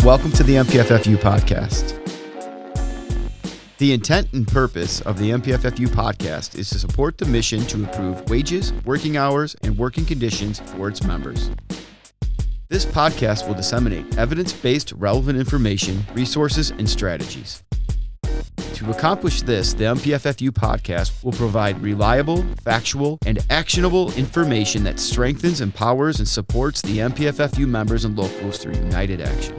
Welcome to the MPFFU podcast. The intent and purpose of the MPFFU podcast is to support the mission to improve wages, working hours, and working conditions for its members. This podcast will disseminate evidence-based relevant information, resources, and strategies. To accomplish this, the MPFFU podcast will provide reliable, factual, and actionable information that strengthens, empowers, and supports the MPFFU members and locals through united action.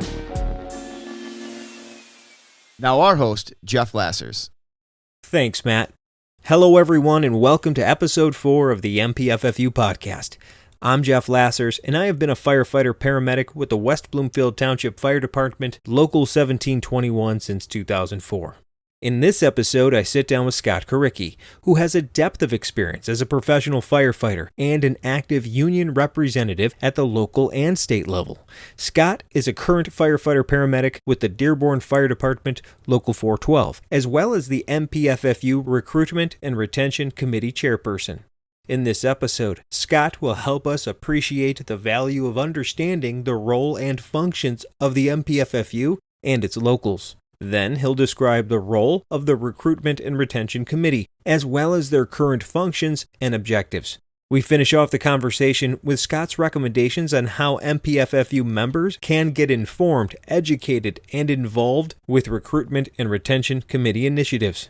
Now our host, Jeff Lassers. Thanks, Matt. Hello, everyone, and welcome to Episode 4 of the MPFFU podcast. I'm Jeff Lassers, and I have been a firefighter-paramedic with the West Bloomfield Township Fire Department, Local 1721, since 2004. In this episode, I sit down with Scott Korycki, who has a depth of experience as a professional firefighter and an active union representative at the local and state level. Scott is a current firefighter-paramedic with the Dearborn Fire Department, Local 412, as well as the MPFFU Recruitment and Retention Committee Chairperson. In this episode, Scott will help us appreciate the value of understanding the role and functions of the MPFFU and its locals. Then he'll describe the role of the Recruitment and Retention Committee, as well as their current functions and objectives. We finish off the conversation with Scott's recommendations on how MPFFU members can get informed, educated, and involved with Recruitment and Retention Committee initiatives.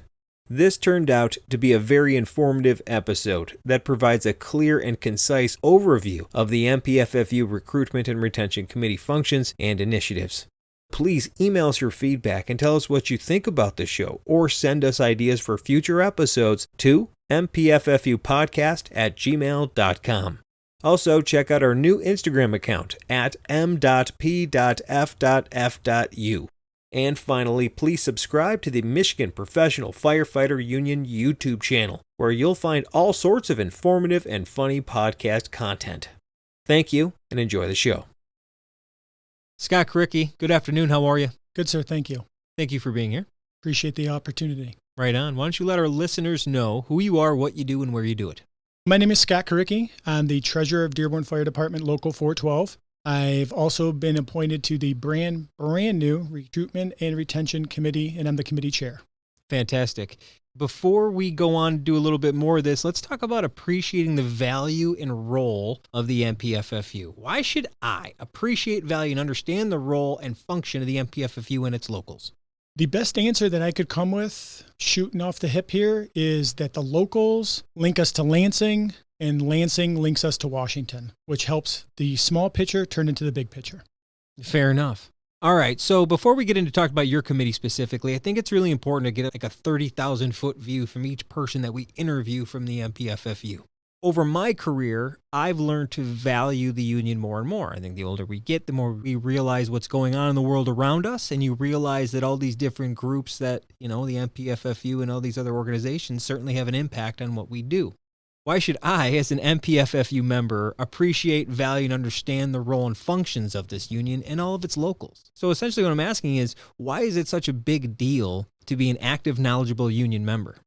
This turned out to be a very informative episode that provides a clear and concise overview of the MPFFU Recruitment and Retention Committee functions and initiatives. Please email us your feedback and tell us what you think about the show, or send us ideas for future episodes to mpffupodcast@gmail.com. Also, check out our new Instagram account at m.p.f.f.u. And finally, please subscribe to the Michigan Professional Firefighter Union YouTube channel, where you'll find all sorts of informative and funny podcast content. Thank you, and enjoy the show. Scott Korycki, good afternoon. How are you? Good, sir. Thank you. Thank you for being here. Appreciate the opportunity. Right on. Why don't you let our listeners know who you are, what you do, and where you do it? My name is Scott Korycki. I'm the treasurer of Dearborn Fire Department, Local 412. I've also been appointed to the brand new Recruitment and Retention Committee, and I'm the committee chair. Fantastic. Before we go on to do a little bit more of this, let's talk about appreciating the value and role of the MPFFU. Why should I appreciate, value, and understand the role and function of the MPFFU and its locals? The best answer that I could come with, shooting off the hip here, is that the locals link us to Lansing, and Lansing links us to Washington, which helps the small picture turn into the big picture. Fair enough. All right, so before we get into talking about your committee specifically, I think it's really important to get like a 30,000-foot view from each person that we interview from the MPFFU. Over my career, I've learned to value the union more and more. I think the older we get, the more we realize what's going on in the world around us, and you realize that all these different groups that, the MPFFU and all these other organizations certainly have an impact on what we do. Why should I, as an MPFFU member, appreciate, value, and understand the role and functions of this union and all of its locals? So essentially what I'm asking is, why is it such a big deal to be an active, knowledgeable union member?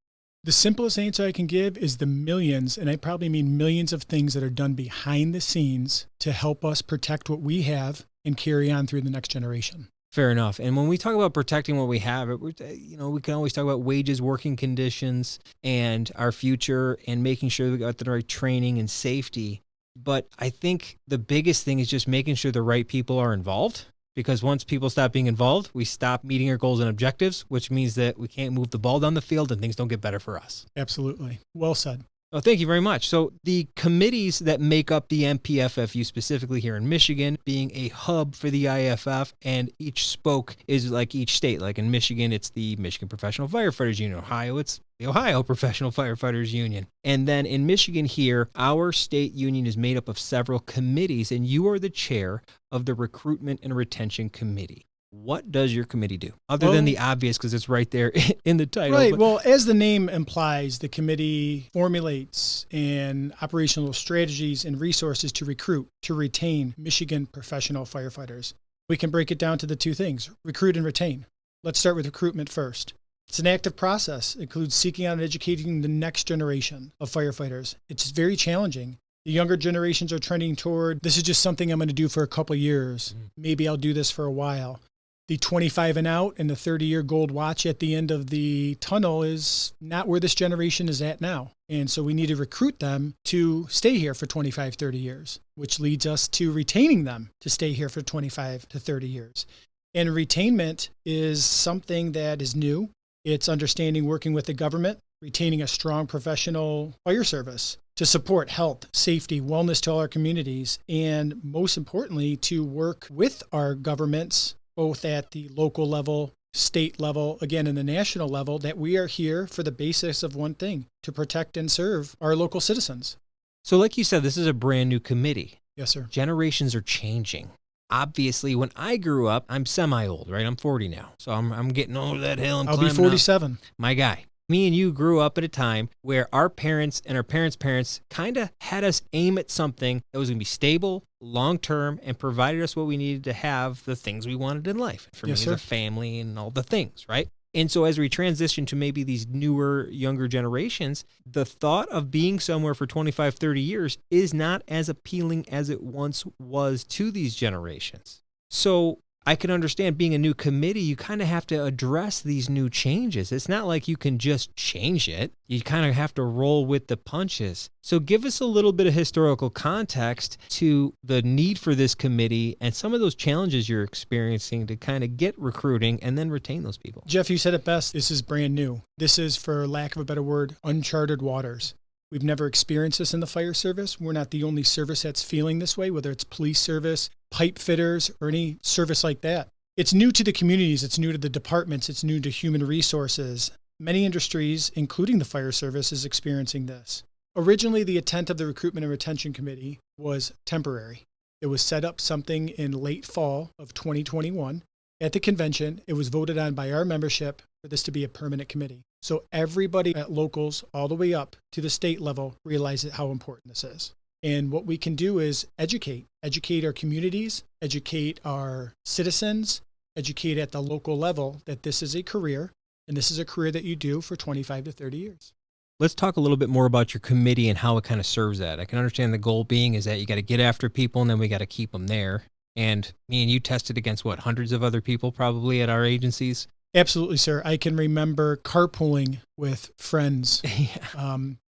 The simplest answer I can give is the millions, and I probably mean millions of things that are done behind the scenes to help us protect what we have and carry on through the next generation. Fair enough. And when we talk about protecting what we have, we can always talk about wages, working conditions, and our future, and making sure we got the right training and safety. But I think the biggest thing is just making sure the right people are involved. Because once people stop being involved, we stop meeting our goals and objectives, which means that we can't move the ball down the field and things don't get better for us. Absolutely. Well said. Oh, thank you very much. So the committees that make up the MPFFU, specifically here in Michigan, being a hub for the IFF, and each spoke is like each state. Like in Michigan, it's the Michigan Professional Firefighters Union. Ohio, it's the Ohio Professional Firefighters Union. And then in Michigan here, our state union is made up of several committees, and you are the chair of the Recruitment and Retention Committee. What does your committee do? Other than the obvious, because it's right there in the title. Right. Well, as the name implies, the committee formulates and operational strategies and resources to recruit, to retain Michigan professional firefighters. We can break it down to the two things, recruit and retain. Let's start with recruitment first. It's an active process. It includes seeking out and educating the next generation of firefighters. It's very challenging. The younger generations are trending toward, this is just something I'm going to do for a couple of years. Maybe I'll do this for a while. The 25 and out and the 30-year gold watch at the end of the tunnel is not where this generation is at now. And so we need to recruit them to stay here for 25, 30 years, which leads us to retaining them to stay here for 25 to 30 years. And retainment is something that is new. It's understanding working with the government, retaining a strong professional fire service to support health, safety, wellness to all our communities, and most importantly, to work with our governments, both at the local level, state level, again, in the national level, that we are here for the basis of one thing, to protect and serve our local citizens. So like you said, this is a brand new committee. Yes, sir. Generations are changing. Obviously, when I grew up, I'm semi-old, right? I'm 40 now. So I'm getting over that hill and I'll climbing be 47. up. My guy. Me and you grew up at a time where our parents and our parents' parents kind of had us aim at something that was going to be stable, long-term, and provided us what we needed to have the things we wanted in life. For Yes, me, sir. as a family and all the things, right? And so as we transition to maybe these newer, younger generations, the thought of being somewhere for 25, 30 years is not as appealing as it once was to these generations. So I can understand being a new committee, you kind of have to address these new changes. It's not like you can just change it. You kind of have to roll with the punches. So give us a little bit of historical context to the need for this committee and some of those challenges you're experiencing to kind of get recruiting and then retain those people. Jeff, you said it best. This is brand new. This is, for lack of a better word, uncharted waters. We've never experienced this in the fire service. We're not the only service that's feeling this way, whether it's police service, pipe fitters, or any service like that. It's new to the communities. It's new to the departments. It's new to human resources. Many industries, including the fire service, is experiencing this. Originally, the intent of the Recruitment and Retention Committee was temporary. It was set up something in late fall of 2021. At the convention, it was voted on by our membership for this to be a permanent committee. So everybody at locals all the way up to the state level realizes how important this is. And what we can do is educate our communities, educate our citizens, educate at the local level that this is a career, and this is a career that you do for 25 to 30 years. Let's talk a little bit more about your committee and how it kind of serves that. I can understand the goal being is that you got to get after people and then we got to keep them there. And me and you tested against hundreds of other people probably at our agencies? Absolutely, sir. I can remember carpooling with friends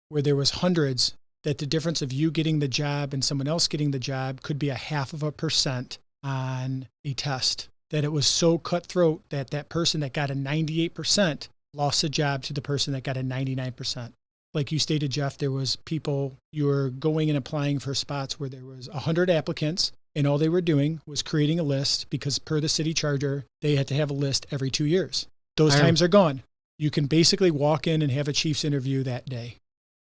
where there was hundreds, that the difference of you getting the job and someone else getting the job could be 0.5% on a test. That it was so cutthroat that that person that got a 98% lost the job to the person that got a 99%. Like you stated, Jeff, there was people, you were going and applying for spots where there was 100 applicants, and all they were doing was creating a list because per the city charter, they had to have a list every 2 years. Those times are gone. You can basically walk in and have a chief's interview that day.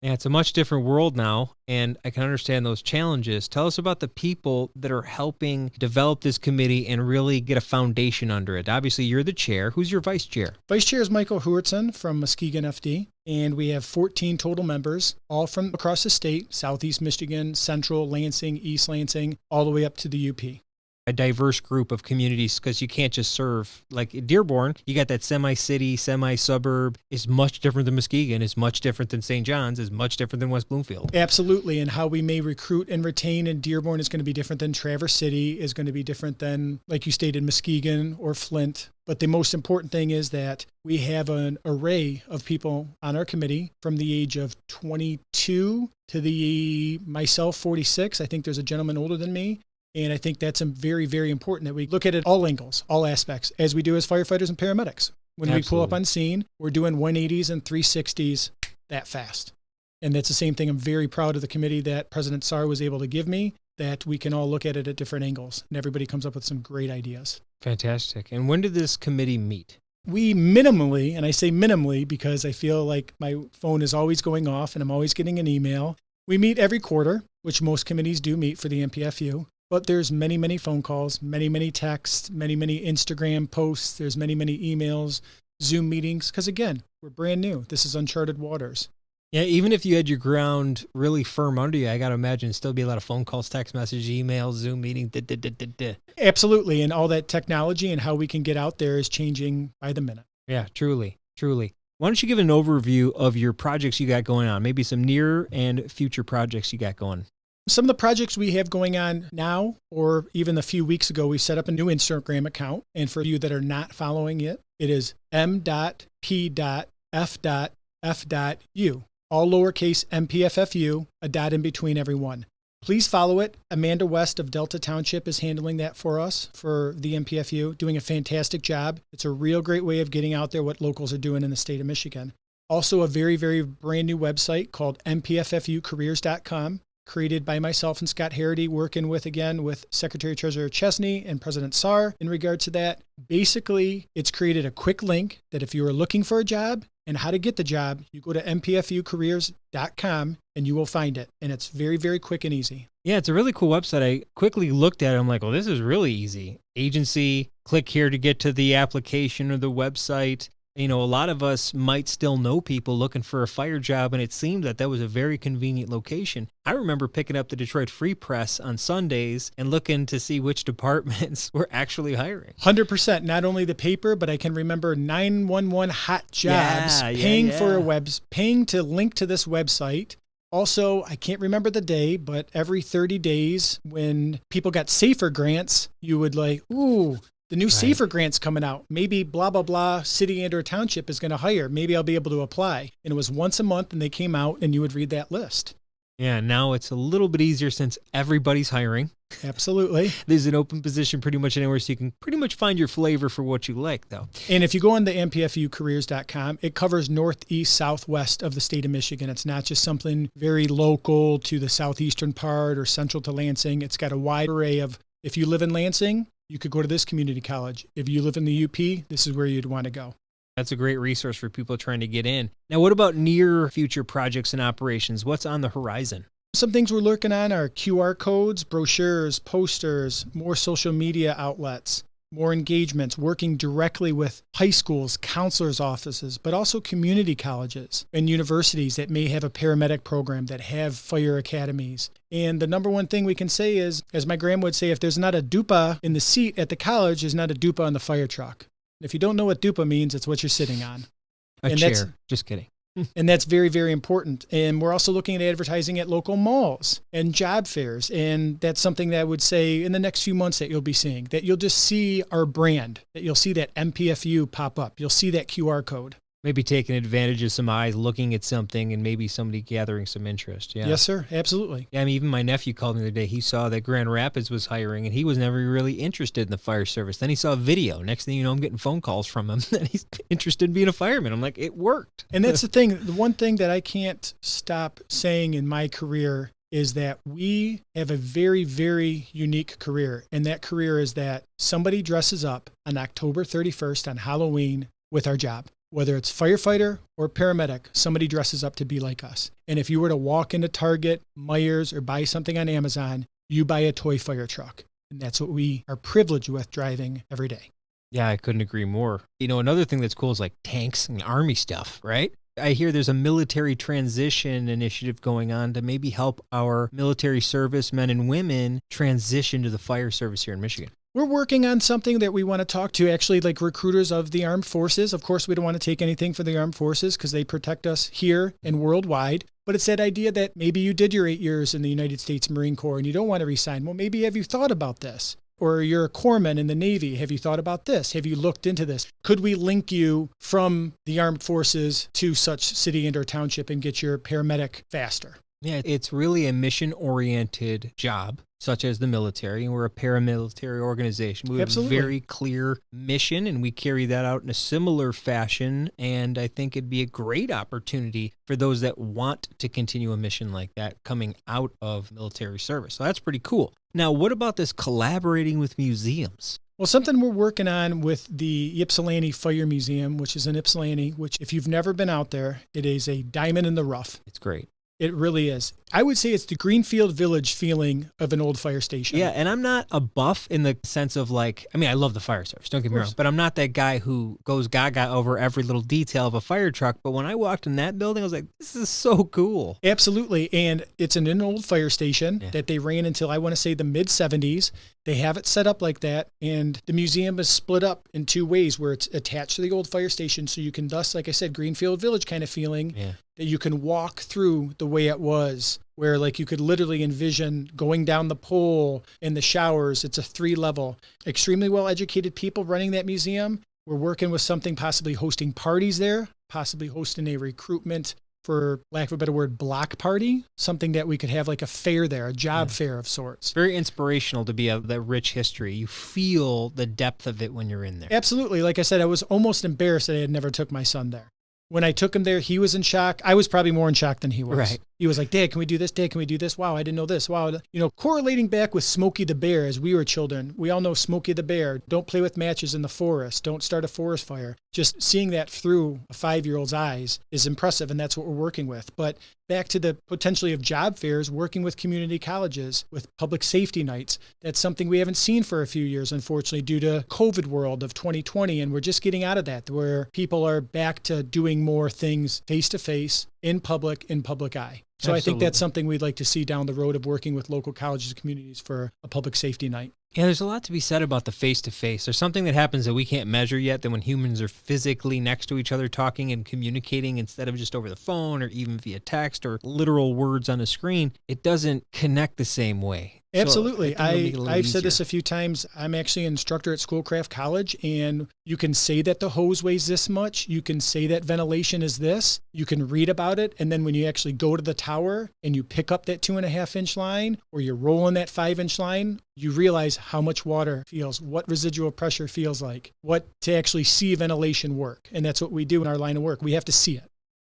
Yeah, it's a much different world now, and I can understand those challenges. Tell us about the people that are helping develop this committee and really get a foundation under it. Obviously, you're the chair. Who's your vice chair? Vice chair is Michael Huertson from Muskegon FD, and we have 14 total members, all from across the state, Southeast Michigan, Central, Lansing, East Lansing, all the way up to the UP. A diverse group of communities, because you can't just serve, like Dearborn, you got that semi-city, semi-suburb. Is much different than Muskegon, is much different than St. John's, is much different than West Bloomfield. Absolutely, and how we may recruit and retain in Dearborn is going to be different than Traverse City, is going to be different than, like you stated, Muskegon or Flint. But the most important thing is that we have an array of people on our committee from the age of 22 to myself, 46. I think there's a gentleman older than me. And I think that's very, very important that we look at it all angles, all aspects, as we do as firefighters and paramedics. When we pull up on scene, we're doing 180s and 360s that fast. And that's the same thing. I'm very proud of the committee that President Saar was able to give me, that we can all look at it at different angles. And everybody comes up with some great ideas. Fantastic. And when did this committee meet? We minimally, and I say minimally because I feel like my phone is always going off and I'm always getting an email. We meet every quarter, which most committees do meet for the MPFU. But there's many, many phone calls, many, many texts, many, many Instagram posts. There's many, many emails, Zoom meetings. Because again, we're brand new. This is uncharted waters. Yeah, even if you had your ground really firm under you, I got to imagine it'd still be a lot of phone calls, text messages, emails, Zoom meetings. Absolutely. And all that technology and how we can get out there is changing by the minute. Yeah, truly, truly. Why don't you give an overview of your projects you got going on? Maybe some near and future projects you got going. Some of the projects we have going on now, or even a few weeks ago, we set up a new Instagram account. And for you that are not following it, it is m.p.f.f.u. All lowercase MPFFU, a dot in between every one. Please follow it. Amanda West of Delta Township is handling that for us for the MPFU, doing a fantastic job. It's a real great way of getting out there what locals are doing in the state of Michigan. Also, a very, very brand new website called mpffcareers.com, created by myself and Scott Korycki, working with Secretary Treasurer Chesney and President Saar in regard to that. Basically, it's created a quick link that if you are looking for a job and how to get the job, you go to mpffcareers.com and you will find it. And it's very, very quick and easy. Yeah, it's a really cool website. I quickly looked at it. I'm like, well, this is really easy. Agency, click here to get to the application or the website. A lot of us might still know people looking for a fire job, and it seemed that was a very convenient location. I remember picking up the Detroit Free Press on Sundays and looking to see which departments were actually hiring. 100%. Not only the paper, but I can remember 911 hot jobs, paying to link to this website. Also, I can't remember the day, but every 30 days when people got SAFER grants, you would the new SAFER grant's coming out. Maybe blah, blah, blah, city and or township is going to hire. Maybe I'll be able to apply. And it was once a month and they came out and you would read that list. Yeah, now it's a little bit easier since everybody's hiring. Absolutely. There's an open position pretty much anywhere, so you can pretty much find your flavor for what you like, though. And if you go on the mpffcareers.com, it covers northeast, southwest of the state of Michigan. It's not just something very local to the southeastern part or central to Lansing. It's got a wide array of, if you live in Lansing, you could go to this community college. If you live in the UP, this is where you'd want to go. That's a great resource for people trying to get in. Now, what about near future projects and operations? What's on the horizon? Some things we're looking on are QR codes, brochures, posters, more social media outlets, more engagements, working directly with high schools, counselors' offices, but also community colleges and universities that may have a paramedic program, that have fire academies. And the number one thing we can say is, as my grandma would say, if there's not a DUPA in the seat at the college, there's not a DUPA on the fire truck. If you don't know what DUPA means, it's what you're sitting on. A chair. Just kidding. And that's very, very important. And we're also looking at advertising at local malls and job fairs. And that's something that I would say in the next few months that you'll be seeing, that you'll just see our brand, that you'll see that MPFU pop up. You'll see that QR code. Maybe taking advantage of some eyes looking at something and maybe somebody gathering some interest. Yeah. Yes, sir. Absolutely. Yeah, I mean, even my nephew called me the other day. He saw that Grand Rapids was hiring, and he was never really interested in the fire service. Then he saw a video. Next thing you know, I'm getting phone calls from him that he's interested in being a fireman. I'm like, it worked. And that's the thing. The one thing that I can't stop saying in my career is that we have a very, very unique career. And that career is that somebody dresses up on October 31st on Halloween with our job. Whether it's firefighter or paramedic, somebody dresses up to be like us. And if you were to walk into Target, Meijer's, or buy something on Amazon, you buy a toy fire truck. And that's what we are privileged with driving every day. Yeah, I couldn't agree more. Another thing that's cool is like tanks and army stuff, right? I hear there's a military transition initiative going on to maybe help our military service men and women transition to the fire service here in Michigan. We're working on something that we want to talk to actually like recruiters of the armed forces. Of course, we don't want to take anything for the armed forces because they protect us here and worldwide. But it's that idea that maybe you did your 8 years in the United States Marine Corps and you don't want to resign. Well, maybe have you thought about this? Or you're a corpsman in the Navy. Have you thought about this? Have you looked into this? Could we link you from the armed forces to such city and or township and get your paramedic faster? Yeah, it's really a mission-oriented job, such as the military, and we're a paramilitary organization. We have a very clear mission, and we carry that out in a similar fashion, and I think it'd be a great opportunity for those that want to continue a mission like that coming out of military service. So that's pretty cool. Now, what about this collaborating with museums? Well, something we're working on with the Ypsilanti Fire Museum, which is in Ypsilanti, which if you've never been out there, it is a diamond in the rough. It's great. It really is. I would say it's the Greenfield Village feeling of an old fire station. Yeah, and I'm not a buff in the sense of I love the fire service, don't get me wrong, but I'm not that guy who goes gaga over every little detail of a fire truck. But when I walked in that building, I was like, this is so cool. Absolutely. And it's an old fire station that they ran until, I want to say, the mid-70s. They have it set up like that, and the museum is split up in two ways where it's attached to the old fire station, so you can thus, like I said, Greenfield Village kind of feeling, that you can walk through the way it was, where like you could literally envision going down the pole in the showers. It's a 3-level, extremely well-educated people running that museum. We're working with something, possibly hosting parties there, possibly hosting a recruitment, for lack of a better word, block party, something that we could have like a fair there, a job fair of sorts. Very inspirational to be that rich history. You feel the depth of it when you're in there. Absolutely. Like I said, I was almost embarrassed that I had never took my son there. When I took him there, he was in shock. I was probably more in shock than he was. Right. He was like, Dad, can we do this? Dad, can we do this? Wow, I didn't know this. Wow. You know, correlating back with Smokey the Bear as we were children, we all know Smokey the Bear. Don't play with matches in the forest. Don't start a forest fire. Just seeing that through a 5-year-old's eyes is impressive, and that's what we're working with. But back to the potentially of job fairs, working with community colleges, with public safety nights. That's something we haven't seen for a few years, unfortunately, due to COVID world of 2020. And we're just getting out of that, where people are back to doing more things face-to-face, in public eye. So I think that's something we'd like to see down the road of working with local colleges and communities for a public safety night. Yeah, there's a lot to be said about the face-to-face. There's something that happens that we can't measure yet, that when humans are physically next to each other talking and communicating instead of just over the phone or even via text or literal words on a screen, it doesn't connect the same way. Absolutely. So I've said this a few times. I'm actually an instructor at Schoolcraft College, and you can say that the hose weighs this much. You can say that ventilation is this. You can read about it. And then when you actually go to the tower and you pick up that 2.5-inch line, or you're rolling that 5-inch line, you realize how much water feels, what residual pressure feels like, what to actually see ventilation work. And that's what we do in our line of work. We have to see it.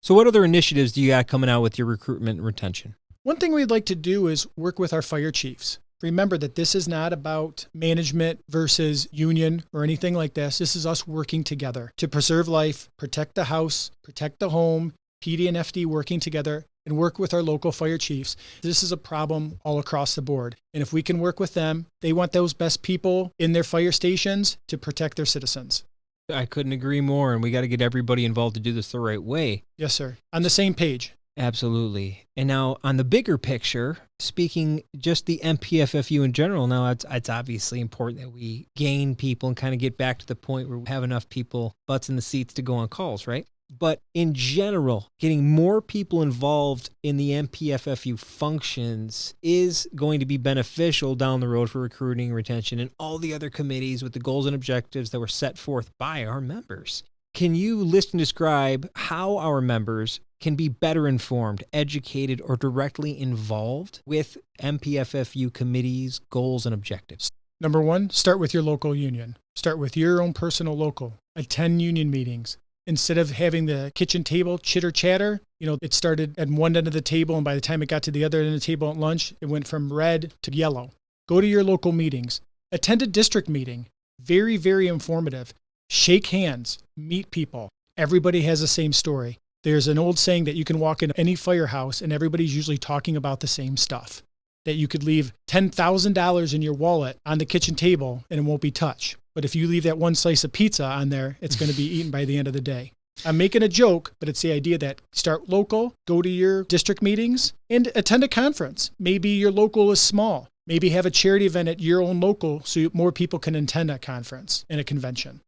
So what other initiatives do you got coming out with your recruitment and retention? One thing we'd like to do is work with our fire chiefs. Remember that this is not about management versus union or anything like this. This is us working together to preserve life, protect the house, protect the home, PD and FD working together, and work with our local fire chiefs. This is a problem all across the board. And if we can work with them, they want those best people in their fire stations to protect their citizens. I couldn't agree more, and we got to get everybody involved to do this the right way. Yes, sir. On the same page. Absolutely. And now on the bigger picture, speaking just the MPFFU in general, now it's obviously important that we gain people and kind of get back to the point where we have enough people, butts in the seats to go on calls, right? But in general, getting more people involved in the MPFFU functions is going to be beneficial down the road for recruiting, retention, and all the other committees with the goals and objectives that were set forth by our members. Can you list and describe how our members can be better informed, educated, or directly involved with MPFFU committees, goals, and objectives? Number one, start with your local union. Start with your own personal local. Attend union meetings. Instead of having the kitchen table chitter chatter, it started at one end of the table, and by the time it got to the other end of the table at lunch, it went from red to yellow. Go to your local meetings. Attend a district meeting. Very, very informative. Shake hands. Meet people. Everybody has the same story. There's an old saying that you can walk in any firehouse and everybody's usually talking about the same stuff. That you could leave $10,000 in your wallet on the kitchen table and it won't be touched. But if you leave that one slice of pizza on there, it's going to be eaten by the end of the day. I'm making a joke, but it's the idea that start local, go to your district meetings, and attend a conference. Maybe your local is small. Maybe have a charity event at your own local so more people can attend a conference and a convention.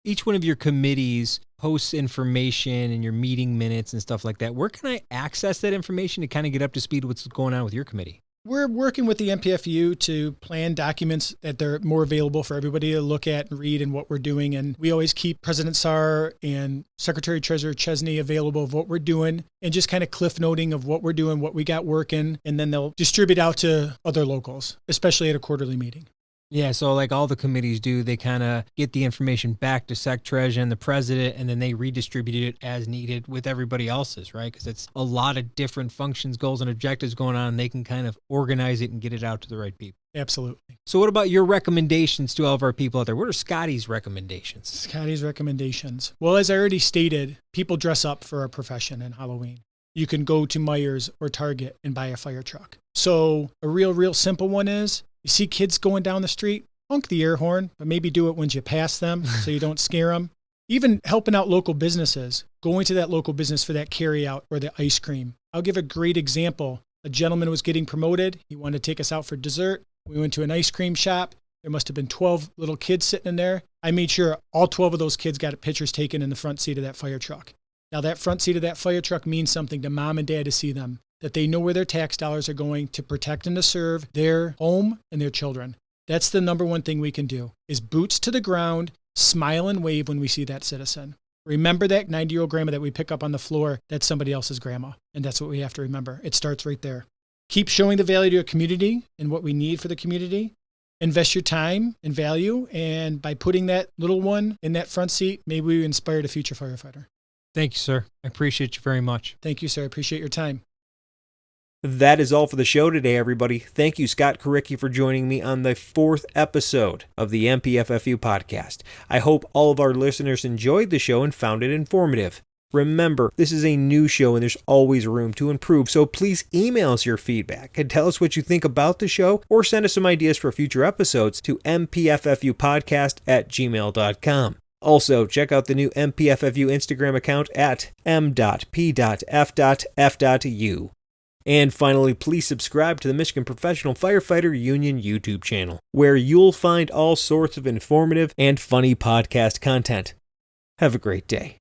Each one of your committees posts information and your meeting minutes and stuff like that. Where can I access that information to kind of get up to speed with what's going on with your committee? We're working with the MPFU to plan documents that they're more available for everybody to look at and read and what we're doing. And we always keep President Saar and Secretary Treasurer Chesney available of what we're doing and just kind of cliff noting of what we're doing, what we got working. And then they'll distribute out to other locals, especially at a quarterly meeting. Yeah, so like all the committees do, they kind of get the information back to Sec Treas and the president, and then they redistribute it as needed with everybody else's, right? Because it's a lot of different functions, goals, and objectives going on, and they can kind of organize it and get it out to the right people. Absolutely. So what about your recommendations to all of our people out there? What are Scotty's recommendations? Scotty's recommendations. Well, as I already stated, people dress up for our profession in Halloween. You can go to Meijer's or Target and buy a fire truck. So a real simple one is, you see kids going down the street, honk the air horn, but maybe do it when you pass them so you don't scare them. Even helping out local businesses, going to that local business for that carry out or the ice cream. I'll give a great example. A gentleman was getting promoted. He wanted to take us out for dessert. We went to an ice cream shop. There must have been 12 little kids sitting in there. I made sure all 12 of those kids got pictures taken in the front seat of that fire truck. Now, that front seat of that fire truck means something to mom and dad to see them, that they know where their tax dollars are going to protect and to serve their home and their children. That's the number one thing we can do, is boots to the ground, smile and wave when we see that citizen. Remember that 90-year-old grandma that we pick up on the floor, that's somebody else's grandma. And that's what we have to remember. It starts right there. Keep showing the value to your community and what we need for the community. Invest your time and value. And by putting that little one in that front seat, maybe we inspired a future firefighter. Thank you, sir. I appreciate you very much. Thank you, sir. I appreciate your time. That is all for the show today, everybody. Thank you, Scott Korycki, for joining me on the 4th episode of the MPFFU podcast. I hope all of our listeners enjoyed the show and found it informative. Remember, this is a new show and there's always room to improve, so please email us your feedback and tell us what you think about the show, or send us some ideas for future episodes to mpffupodcast@gmail.com. Also, check out the new MPFFU Instagram account at m.p.f.f.u. And finally, please subscribe to the Michigan Professional Firefighter Union YouTube channel, where you'll find all sorts of informative and funny podcast content. Have a great day.